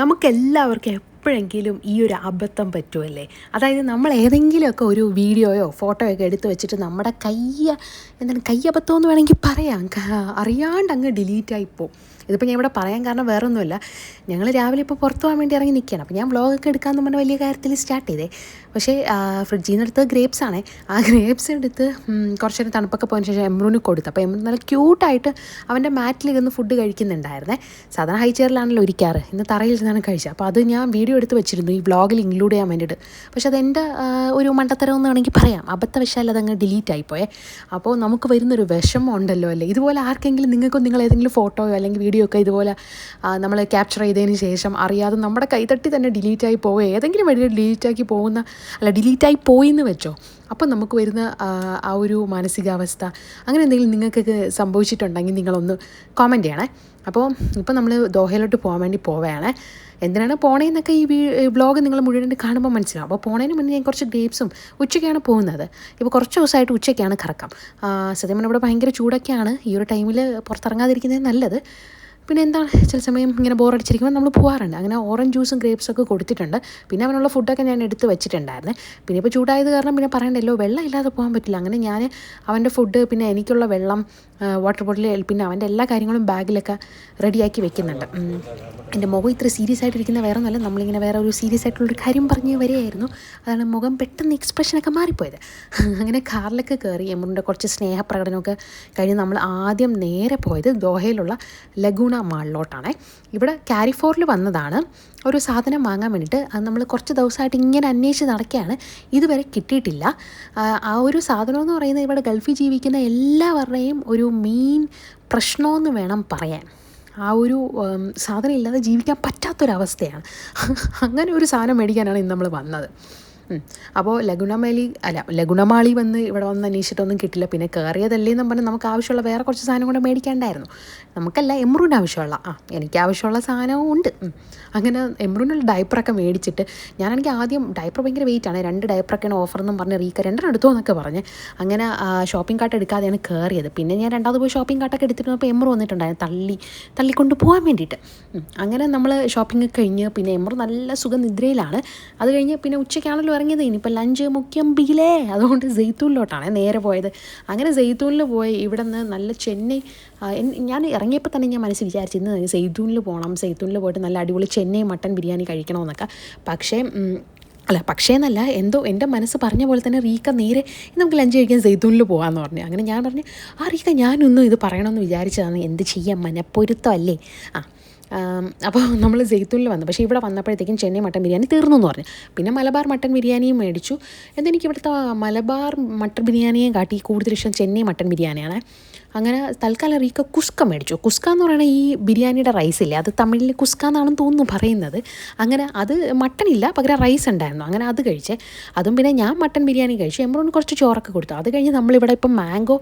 നമുക്കെല്ലാവർക്കും എപ്പോഴെങ്കിലും ഈ ഒരു അബദ്ധം പറ്റുമല്ലേ? അതായത് നമ്മൾ ഏതെങ്കിലുമൊക്കെ ഒരു വീഡിയോയോ ഫോട്ടോയോ ഒക്കെ എടുത്ത് വെച്ചിട്ട് നമ്മുടെ കയ്യബദ്ധം എന്ന് വേണമെങ്കിൽ പറയാം, അറിയാണ്ട് അങ്ങ് ഡിലീറ്റായിപ്പോവും. ഇതിപ്പോൾ ഞാൻ ഇവിടെ പറയാൻ കാരണം വേറൊന്നുമില്ല. ഞങ്ങൾ രാവിലെ ഇപ്പോൾ പുറത്ത് പോകാൻ വേണ്ടി ഇറങ്ങി നിൽക്കുകയാണ്. അപ്പോൾ ഞാൻ വ്ളോഗൊക്കെ എടുക്കാമെന്ന് പറഞ്ഞാൽ വലിയ കാര്യത്തിൽ സ്റ്റാർട്ട് ചെയ്തേ. പക്ഷേ ഫ്രിഡ്ജിൽ നിന്ന് എടുത്ത് ഗ്രേപ്സ് ആണേ. ആ ഗ്രേപ്സ് എടുത്ത് കുറച്ച് നേരം തണുപ്പൊക്കെ പോയതിന് ശേഷം എമ്രൂന് കൊടുത്തു. അപ്പോൾ എമ്രൂൻ നല്ല ക്യൂട്ടായിട്ട് അവൻ്റെ മാറ്റിലിരുന്ന് ഫുഡ് കഴിക്കുന്നുണ്ടായിരുന്നേ. സാധാരണ ഹൈ ചെയറിലാണല്ലോ ഇരിക്കാറ്, ഇന്ന് തറയിൽ നിന്നാണ് കഴിച്ചത്. അപ്പോൾ അത് ഞാൻ വീഡിയോ എടുത്ത് വെച്ചിരുന്നു ഈ വ്ളോഗിൽ ഇൻക്ലൂഡ് ചെയ്യാൻ വേണ്ടിയിട്ട്. പക്ഷേ അതെൻ്റെ ഒരു മണ്ടത്തരം എന്ന് വേണമെങ്കിൽ പറയാം. അബദ്ധവശാൽ അതങ്ങ് ഡിലീറ്റ് ആയിപ്പോയേ. അപ്പോൾ നമുക്ക് വരുന്നൊരു വിഷമം ഉണ്ടല്ലോ അല്ലേ? ഇതുപോലെ ആർക്കെങ്കിലും നിങ്ങൾ ഏതെങ്കിലും ഫോട്ടോയോ അല്ലെങ്കിൽ വീഡിയോ ഒക്കെ ഇതുപോലെ നമ്മൾ ക്യാപ്ചർ ചെയ്തതിന് ശേഷം അറിയാതെ നമ്മുടെ കൈതട്ടി തന്നെ ഡിലീറ്റായി പോവുക, ഏതെങ്കിലും വഴിയിൽ ഡിലീറ്റായി പോയിന്ന് വെച്ചോ. അപ്പം നമുക്ക് വരുന്ന ആ ഒരു മാനസികാവസ്ഥ, അങ്ങനെ എന്തെങ്കിലും നിങ്ങൾക്കൊക്കെ സംഭവിച്ചിട്ടുണ്ടെങ്കിൽ നിങ്ങളൊന്ന് കോമൻറ്റ് ചെയ്യണേ. അപ്പോൾ ഇപ്പോൾ നമ്മൾ ദോഹയിലോട്ട് പോകാൻ വേണ്ടി പോവുകയാണ്. എന്തിനാണ് പോണേന്നൊക്കെ ഈ വ്ളോഗ് നിങ്ങൾ മുഴുവൻ കാണുമ്പോൾ മനസ്സിലാവും. അപ്പോൾ പോണതിന് മുന്നേ ഞാൻ കുറച്ച് ഗ്രേപ്സും, ഉച്ചയ്ക്കാണ് പോകുന്നത്. ഇപ്പോൾ കുറച്ച് ദിവസമായിട്ട് ഉച്ചയ്ക്കാണ് കറക്കം. സത്യം പറഞ്ഞാൽ ഇവിടെ ഭയങ്കര ചൂടൊക്കെയാണ്. ഈ ഒരു ടൈമിൽ പുറത്തിറങ്ങാതിരിക്കുന്നത് നല്ലത്. പിന്നെ എന്താണ്, ചില സമയം ഇങ്ങനെ ബോറടിച്ചിരിക്കുമ്പോൾ നമ്മൾ പോകാറുണ്ട്. അങ്ങനെ ഓറഞ്ച് ജ്യൂസും ഗ്രേപ്സൊക്കെ കൊടുത്തിട്ടുണ്ട്. പിന്നെ അവനുള്ള ഫുഡൊക്കെ ഞാൻ എടുത്ത് വെച്ചിട്ടുണ്ടായിരുന്നു. പിന്നെ ഇപ്പോൾ ചൂടായത് കാരണം പിന്നെ പറയണ്ടല്ലോ, വെള്ളം ഇല്ലാതെ പോകാൻ പറ്റില്ല. അങ്ങനെ ഞാൻ അവൻ്റെ ഫുഡ്, പിന്നെ എനിക്കുള്ള വെള്ളം, വാട്ടർ ബോട്ടിൽ, പിന്നെ അവൻ്റെ എല്ലാ കാര്യങ്ങളും ബാഗിലൊക്കെ റെഡിയാക്കി വെക്കുന്നുണ്ട്. എൻ്റെ മുഖം ഇത്ര സീരിയസ് ആയിട്ടിരിക്കുന്ന വേറെ ഒന്നുമല്ല, നമ്മളിങ്ങനെ വേറെ ഒരു സീരിയസ് ആയിട്ടുള്ളൊരു കാര്യം പറഞ്ഞ് വരികയായിരുന്നു. അതാണ് മുഖം പെട്ടെന്ന് എക്സ്പ്രഷനൊക്കെ മാറിപ്പോയത്. അങ്ങനെ കാറിലൊക്കെ കയറി എമ്മുറിൻ്റെ കുറച്ച് സ്നേഹപ്രകടനമൊക്കെ കഴിഞ്ഞ് നമ്മൾ ആദ്യം നേരെ പോയത് ദോഹയിലുള്ള ലഗൂണ മാളിലോട്ടാണ്. ഇവിടെ കാരിഫോറിൽ വന്നതാണ് ഒരു സാധനം വാങ്ങാൻ വേണ്ടിയിട്ട്. അത് നമ്മൾ കുറച്ച് ദിവസമായിട്ട് ഇങ്ങനെ അന്വേഷിച്ച് നടക്കുകയാണ്, ഇതുവരെ കിട്ടിയിട്ടില്ല. ആ ഒരു സാധനം എന്ന് പറയുന്നത് ഇവിടെ ഗൾഫിൽ ജീവിക്കുന്ന എല്ലാവരുടെയും ഒരു മെയിൻ പ്രശ്നമെന്ന് വേണം പറയാൻ. ആ ഒരു സാധനം ഇല്ലാതെ ജീവിക്കാൻ പറ്റാത്തൊരവസ്ഥയാണ്. അങ്ങനെ ഒരു സാധനം മേടിക്കാനാണ് ഇന്ന് നമ്മൾ വന്നത്. അപ്പോൾ ലഗുണമാളി വന്ന് ഇവിടെ വന്ന് അന്വേഷിച്ചിട്ടൊന്നും കിട്ടില്ല. പിന്നെ കയറിയതല്ലേ എന്നും പറഞ്ഞാൽ നമുക്ക് ആവശ്യമുള്ള വേറെ കുറച്ച് സാധനം കൂടെ മേടിക്കാണ്ടായിരുന്നു. നമുക്കല്ല, എമ്രൂൻ്റെ ആവശ്യമുള്ള എനിക്ക് ആവശ്യമുള്ള സാധനവും ഉണ്ട്. അങ്ങനെ എമ്രൂനുള്ള ഡയപ്പറൊക്കെ മേടിച്ചിട്ട്, ഞാനാണെങ്കിൽ ആദ്യം ഡയപ്പർ ഭയങ്കര വെയിറ്റാണ്, 2 ഡയപ്പറൊക്കെയാണ് ഓഫറെന്നും പറഞ്ഞ് റീക്ക 2 എടുത്തോ എന്നൊക്കെ പറഞ്ഞ് അങ്ങനെ ഷോപ്പിംഗ് കാർട്ട് എടുക്കാതെയാണ് കയറിയത്. പിന്നെ ഞാൻ രണ്ടാമത് പോയി ഷോപ്പിംഗ് കാർട്ടൊക്കെ എടുത്തിരുന്നപ്പോൾ എമ്രു വന്നിട്ടുണ്ടായിരുന്നു തള്ളിക്കൊണ്ട് പോകാൻ വേണ്ടിയിട്ട്. അങ്ങനെ നമ്മൾ ഷോപ്പിംഗ് കഴിഞ്ഞ് പിന്നെ എമ്രു നല്ല സുഖനിദ്രയിലാണ്. അത് കഴിഞ്ഞ് പിന്നെ ഉച്ചയ്ക്കാണല്ലോ ഇറങ്ങിയത്, ഇനിയിപ്പോൾ ലഞ്ച് മുഖ്യം ബിയിലേ, അതുകൊണ്ട് സെയ്ത്തൂനിലോട്ടാണ് നേരെ പോയത്. അങ്ങനെ സെയ്ത്തൂനിൽ പോയി ഇവിടെ നിന്ന് നല്ല ചെന്നൈ, ഞാൻ ഇറങ്ങിയപ്പോൾ തന്നെ ഞാൻ മനസ്സിൽ വിചാരിച്ചു ഇന്ന് സെയ്ത്തൂനിൽ പോകണം, സെയ്ത്തൂനിൽ പോയിട്ട് നല്ല അടിപൊളി ചെന്നൈ മട്ടൻ ബിരിയാണി കഴിക്കണമെന്നൊക്കെ. പക്ഷേ എന്നല്ല, എന്തോ എൻ്റെ മനസ്സ് പറഞ്ഞ പോലെ തന്നെ റീക്ക നേരെ നമുക്ക് ലഞ്ച് കഴിക്കാൻ സെയ്ത്തൂനിൽ പോകാമെന്ന് പറഞ്ഞു. അങ്ങനെ ഞാൻ പറഞ്ഞു, റീക്ക ഞാനൊന്നും ഇത് പറയണമെന്ന് വിചാരിച്ചതാണ്, എന്ത് ചെയ്യാം, മനപ്പൊരുത്തമല്ലേ. അപ്പോൾ നമ്മൾ സെയ്ത്തൂനിൽ വന്നു. പക്ഷേ ഇവിടെ വന്നപ്പോഴത്തേക്കും ചെന്നൈ മട്ടൻ ബിരിയാണി തീർന്നു എന്ന് പറഞ്ഞു. പിന്നെ മലബാർ മട്ടൻ ബിരിയാണിയും മേടിച്ചു. എന്തെനിക്ക് ഇവിടുത്തെ മലബാർ മട്ടൻ ബിരിയാണിയും കാട്ടി കൂടുതൽ ഇഷ്ടം ചെന്നൈ മട്ടൻ ബിരിയാണിയാണ്. അങ്ങനെ തൽക്കാലം റീക്ക കുസ്ക മേടിച്ചു. കുസ്ക എന്ന് പറയുന്നത് ഈ ബിരിയാണിയുടെ റൈസില്ലേ, അത് തമിഴിൽ കുസ്ക എന്നാണെന്ന് തോന്നുന്നു പറയുന്നത്. അങ്ങനെ അത് മട്ടനില്ല, പകരം റൈസ് ഉണ്ടായിരുന്നു. അങ്ങനെ അത് കഴിച്ചേ. അതും പിന്നെ ഞാൻ മട്ടൻ ബിരിയാണി കഴിച്ചു. എമ്രോന് കുറച്ച് ചോറൊക്കെ കൊടുത്തു. അത് കഴിഞ്ഞ് നമ്മളിവിടെ ഇപ്പം മാംഗോ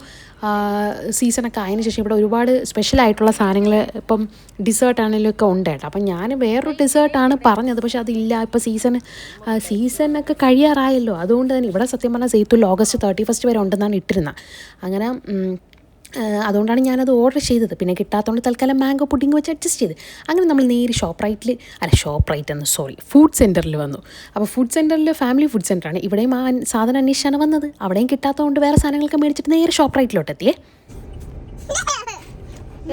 സീസണൊക്കെ ആയതിനു ശേഷം ഇവിടെ ഒരുപാട് സ്പെഷ്യലായിട്ടുള്ള സാധനങ്ങൾ ഇപ്പം ഡിസേർട്ടാണെങ്കിലും ഒക്കെ ഉണ്ട് കേട്ടോ. അപ്പം ഞാൻ വേറൊരു ഡിസേർട്ടാണ് പറഞ്ഞത്, പക്ഷേ അതില്ല. ഇപ്പോൾ സീസണൊക്കെ കഴിയാറായല്ലോ. അതുകൊണ്ട് തന്നെ ഇവിടെ സത്യം പറഞ്ഞാൽ സെയ്ത്തൂൽ ഓഗസ്റ്റ് 31 വരെ ഉണ്ടെന്നാണ് ഇട്ടിരുന്നത്. അങ്ങനെ അതുകൊണ്ടാണ് ഞാനത് ഓർഡർ ചെയ്തത്. പിന്നെ കിട്ടാത്തതുകൊണ്ട് തൽക്കാലം മാംഗോ പുഡിങ് വെച്ച് അഡ്ജസ്റ്റ് ചെയ്ത് അങ്ങനെ നമ്മൾ നേരെ ഫുഡ് സെൻറ്ററിൽ വന്നു. അപ്പോൾ ഫുഡ് സെൻറ്ററിൽ ഫാമിലി ഫുഡ് സെൻറ്ററാണ്. ഇവിടെയും ആ സാധനം അന്വേഷിച്ചാണ് വന്നത്. അവിടെയും കിട്ടാത്തതുകൊണ്ട് വേറെ സാധനങ്ങളൊക്കെ മേടിച്ചിട്ട് നേരെ ഷോപ്പ് എത്തിയേ.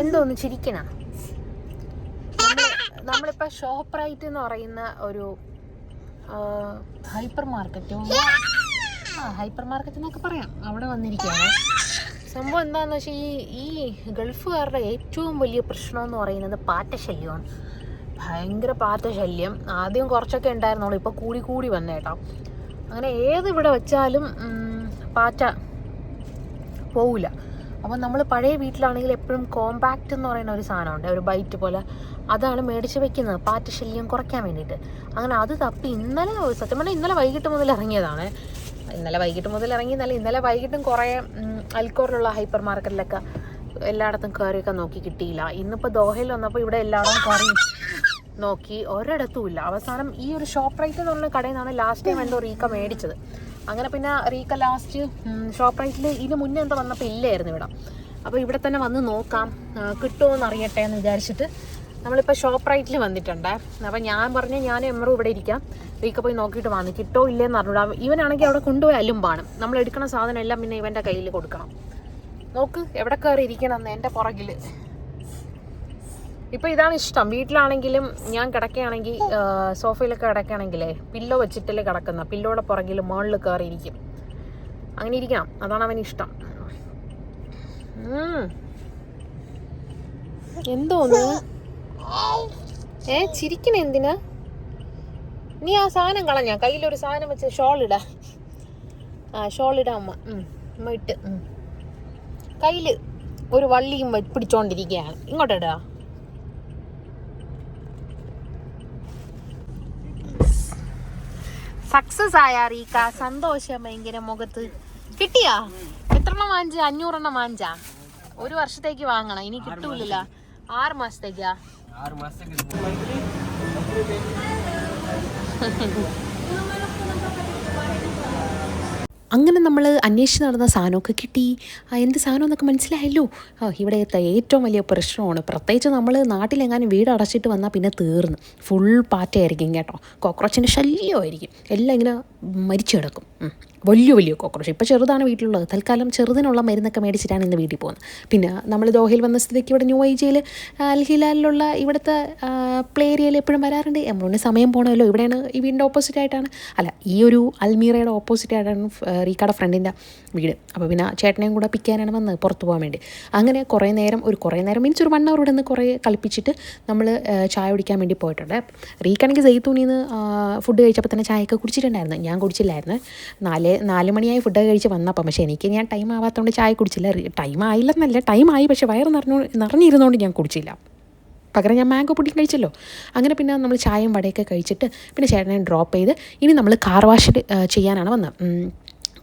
എന്തോന്ന് ചിരിക്കണം. നമ്മളിപ്പോൾ ഷോപ്പ് റൈറ്റ് എന്ന് പറയുന്ന ഒരു ഹൈപ്പർ മാർക്കറ്റ് എന്നൊക്കെ പറയാം, അവിടെ വന്നിരിക്കുകയാണ്. സംഭവം എന്താണെന്ന് വെച്ചാൽ ഈ ഗൾഫുകാരുടെ ഏറ്റവും വലിയ പ്രശ്നം പറയുന്നത് പാറ്റശല്യമാണ്. ഭയങ്കര പാറ്റശല്യം. ആദ്യം കുറച്ചൊക്കെ ഉണ്ടായിരുന്നുള്ളൂ, ഇപ്പോൾ കൂടി വന്നേട്ടോ. അങ്ങനെ ഏത് ഇവിടെ വെച്ചാലും പാറ്റ പോവില്ല. അപ്പോൾ നമ്മൾ പഴയ വീട്ടിലാണെങ്കിൽ എപ്പോഴും കോമ്പാക്റ്റ് എന്ന് പറയുന്ന ഒരു സാധനമുണ്ട്, ഒരു ബൈറ്റ് പോലെ, അതാണ് മേടിച്ച് വെക്കുന്നത് പാറ്റശല്യം കുറയ്ക്കാൻ വേണ്ടിയിട്ട്. അങ്ങനെ അത് തപ്പി ഇന്നലെ വൈകിട്ട് മുതൽ ഇറങ്ങിയതാണ്. ഇന്നലെ വൈകിട്ടും കുറേ അൽക്കോറിലുള്ള ഹൈപ്പർ മാർക്കറ്റിലൊക്കെ എല്ലായിടത്തും കയറിയൊക്കെ നോക്കി, കിട്ടിയില്ല. ഇന്നിപ്പോൾ ദോഹയിൽ വന്നപ്പോൾ ഇവിടെ എല്ലായിടവും കയറി നോക്കി, ഒരിടത്തും ഇല്ല. അവസാനം ഈ ഒരു ഷോപ്പ് റൈറ്റ് എന്ന് പറഞ്ഞ കടയിൽ നിന്നാണ് ലാസ്റ്റ് ടൈം എന്തോ റീക്ക മേടിച്ചത്. അങ്ങനെ പിന്നെ റീക്ക ലാസ്റ്റ് ഷോപ്പ് റൈറ്റിൽ ഇതിന് മുന്നേ എന്തോ വന്നപ്പോൾ ഇല്ലായിരുന്നു ഇവിടെ. അപ്പോൾ ഇവിടെ തന്നെ വന്ന് നോക്കാം, കിട്ടുമോ എന്ന് അറിയട്ടെ എന്ന് വിചാരിച്ചിട്ട് നമ്മളിപ്പോൾ ഷോപ്പ് റൈറ്റിൽ വന്നിട്ടുണ്ട്. അപ്പം ഞാൻ പറഞ്ഞു ഞാൻ എമ്മറും ഇവിടെ ഇരിക്കാം, റീക്ക പോയി നോക്കിയിട്ട് വന്നു കിട്ടോ ഇല്ലേന്ന് അറിഞ്ഞൂടാ. ഇവനാണെങ്കിൽ അവിടെ കൊണ്ടുപോയി അല്ലുമ്പാണ്. നമ്മൾ എടുക്കുന്ന സാധനം എല്ലാം പിന്നെ ഇവൻ്റെ കയ്യിൽ കൊടുക്കണം. നോക്ക് എവിടെ കയറി ഇരിക്കണം എന്ന് എൻ്റെ പുറകിൽ. ഇപ്പോൾ ഇതാണ് ഇഷ്ടം. വീട്ടിലാണെങ്കിലും ഞാൻ കിടക്കുകയാണെങ്കിൽ സോഫയിലൊക്കെ കിടക്കുകയാണെങ്കിലേ പില്ലോ വെച്ചിട്ടല്ലേ കിടക്കുന്ന, പില്ലോയുടെ പുറകിൽ മുകളിൽ കയറിയിരിക്കും. അങ്ങനെ ഇരിക്കണം, അതാണ് അവന് ഇഷ്ടം. എന്തോന്ന് ചിരിക്കണ എന്തിനാ? നീ ആ സാധനം കളഞ്ഞ കയ്യിലൊരു സാധനം വെച്ച് ഷോളിടാ. ഷോളിടാ അമ്മ ഇട്ട് കയ്യിൽ ഒരു വള്ളിയും പിടിച്ചോണ്ടിരിക്കുകയാണ്. ഇങ്ങോട്ടിടാ. സക്സസ് ആയ റീക്ക, സന്തോഷം ഭയങ്കര മുഖത്ത്. കിട്ടിയാ? എത്രണ്ണം വാങ്ങിച്ച? 500 വാങ്ങിച്ചാ? 1 വർഷത്തേക്ക് വാങ്ങണം, ഇനി കിട്ടൂല. 6 മാസത്തേക്കാ? 6 മാസത്തേക്ക്. അങ്ങനെ നമ്മൾ അന്വേഷിച്ച് നടന്ന സാധനമൊക്കെ കിട്ടി. എന്ത് സാധനം എന്നൊക്കെ മനസ്സിലായല്ലോ. ഇവിടുത്തെ ഏറ്റവും വലിയ പ്രശ്നമാണ്, പ്രത്യേകിച്ച് നമ്മൾ നാട്ടിലെങ്ങാനും വീട് അടച്ചിട്ട് വന്നാൽ പിന്നെ തീർന്ന് ഫുൾ പാറ്റയായിരിക്കും കേട്ടോ. കോക്രോച്ചിൻ്റെ ശല്യമായിരിക്കും. എല്ലാം ഇങ്ങനെ മരിച്ചു കിടക്കും. വലിയ വലിയ കോക്രോച്ച്. ഇപ്പോൾ ചെറുതാണ് വീട്ടിലുള്ളത്. തൽക്കാലം ചെറുതിനുള്ള മരുന്നൊക്കെ മേടിച്ചിട്ടാണ് ഇന്ന് വീട്ടിൽ പോകുന്നത്. പിന്നെ നമ്മൾ ദോഹയിൽ വന്ന സ്ഥിതിക്ക് ഇവിടെ ന്യൂ ഏജിൽ അൽഹിലാലിലുള്ള ഇവിടുത്തെ പ്ലേ ഏരിയയിൽ എപ്പോഴും വരാറുണ്ട്. എമ്മറോന് സമയം പോകണമല്ലോ. ഇവിടെയാണ് ഈ വീടിൻ്റെ ഓപ്പോസിറ്റ് ആയിട്ടാണ്, അല്ല ഈ ഒരു അൽമീറയുടെ ഓപ്പോസിറ്റ് ആയിട്ടാണ് റീക്കയുടെ ഫ്രണ്ടിൻ്റെ വീട്. അപ്പോൾ പിന്നെ ചേട്ടനെയും കൂടെ പിക്കാനാണ് വന്നത് പുറത്ത് പോകാൻ വേണ്ടി. അങ്ങനെ കുറേ നേരം മീൻസ് ഒരു 1 hour ഇവിടെ നിന്ന് കുറേ കളിപ്പിച്ചിട്ട് നമ്മൾ ചായ കുടിക്കാൻ വേണ്ടി പോയിട്ടുണ്ട്. റീക്കാണെങ്കിൽ സെയ്ത്തൂണിന്ന് ഫുഡ് കഴിച്ചപ്പോൾ തന്നെ ചായയൊക്കെ കുടിച്ചിട്ടുണ്ടായിരുന്നു. ഞാൻ കുടിച്ചില്ലായിരുന്നു. 4 മണിയായി ഫുഡൊക്കെ കഴിച്ച് വന്നപ്പം. പക്ഷേ എനിക്ക് ഞാൻ ടൈം ആവാത്തതുകൊണ്ട് ചായ കുടിച്ചില്ല. ടൈം ആയില്ലെന്നല്ല, ടൈം ആയി, പക്ഷേ വയറ് നിറഞ്ഞിരുന്നതുകൊണ്ട് ഞാൻ കുടിച്ചില്ല. പകരം ഞാൻ മാംഗോ പുഡിങ് കഴിച്ചല്ലോ. അങ്ങനെ പിന്നെ നമ്മൾ ചായയും വടയൊക്കെ കഴിച്ചിട്ട് പിന്നെ ചേട്ടനെ ഡ്രോപ്പ് ചെയ്ത് ഇനി നമ്മൾ കാർ വാഷ് ചെയ്യാനാണ് വന്നത്.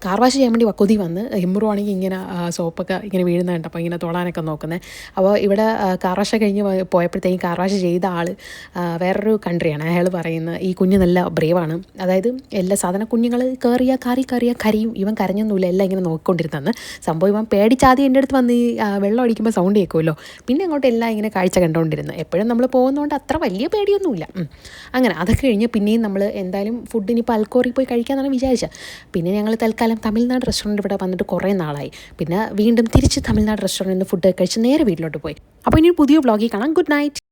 കാർ വാഷ് ചെയ്യാൻ വേണ്ടി വക്കുതി വന്ന് എമ്മറും ആണെങ്കിൽ ഇങ്ങനെ സോപ്പൊക്കെ ഇങ്ങനെ വീഴുന്ന കണ്ടപ്പോൾ ഇങ്ങനെ തൊടാനൊക്കെ നോക്കുന്നത്. അപ്പോൾ ഇവിടെ കാർ വാഷ് കഴിഞ്ഞ് പോയപ്പോഴത്തേക്കും കാർ വാഷ് ചെയ്ത ആൾ വേറൊരു കൺട്രിയാണ്. അയാൾ പറയുന്നത് ഈ കുഞ്ഞ് നല്ല ബ്രേവാണ്, അതായത് എല്ലാ സാധനം കുഞ്ഞുങ്ങൾ കാറി കരയും. ഇവൻ കരഞ്ഞൊന്നുമില്ല, എല്ലാം ഇങ്ങനെ നോക്കിക്കൊണ്ടിരുന്നെന്ന്. സംഭവം ഇവൻ പേടിച്ചാദ്യം എൻ്റെ അടുത്ത് വന്ന് ഈ വെള്ളം അടിക്കുമ്പോൾ സൗണ്ട് കേൾക്കുമല്ലോ, പിന്നെ അങ്ങോട്ട് എല്ലാം ഇങ്ങനെ കാഴ്ച കണ്ടുകൊണ്ടിരുന്നു. എപ്പോഴും നമ്മൾ പോകുന്നതുകൊണ്ട് അത്ര വലിയ പേടിയൊന്നുമില്ല. അങ്ങനെ അതൊക്കെ കഴിഞ്ഞ് പിന്നെയും നമ്മൾ എന്തായാലും ഫുഡിനിപ്പോൾ അൽക്കോറിൽ പോയി കഴിക്കാമെന്നാണ് വിചാരിച്ചത്. പിന്നെ ഞങ്ങൾ തൽക്കാലം തമിഴ്നാട് റെസ്റ്റോറൻറ്റ് ഇവിടെ വന്നിട്ട് കുറേ നാളായി. പിന്നെ വീണ്ടും തിരിച്ച് തമിഴ്നാട് റെസ്റ്റോറൻറ്റിൽ നിന്ന് ഫുഡ് കഴിച്ച് നേരെ വീട്ടിലോട്ട് പോയി. അപ്പോൾ ഇനി പുതിയ വ്ളോഗിൽ കാണാം. Good night.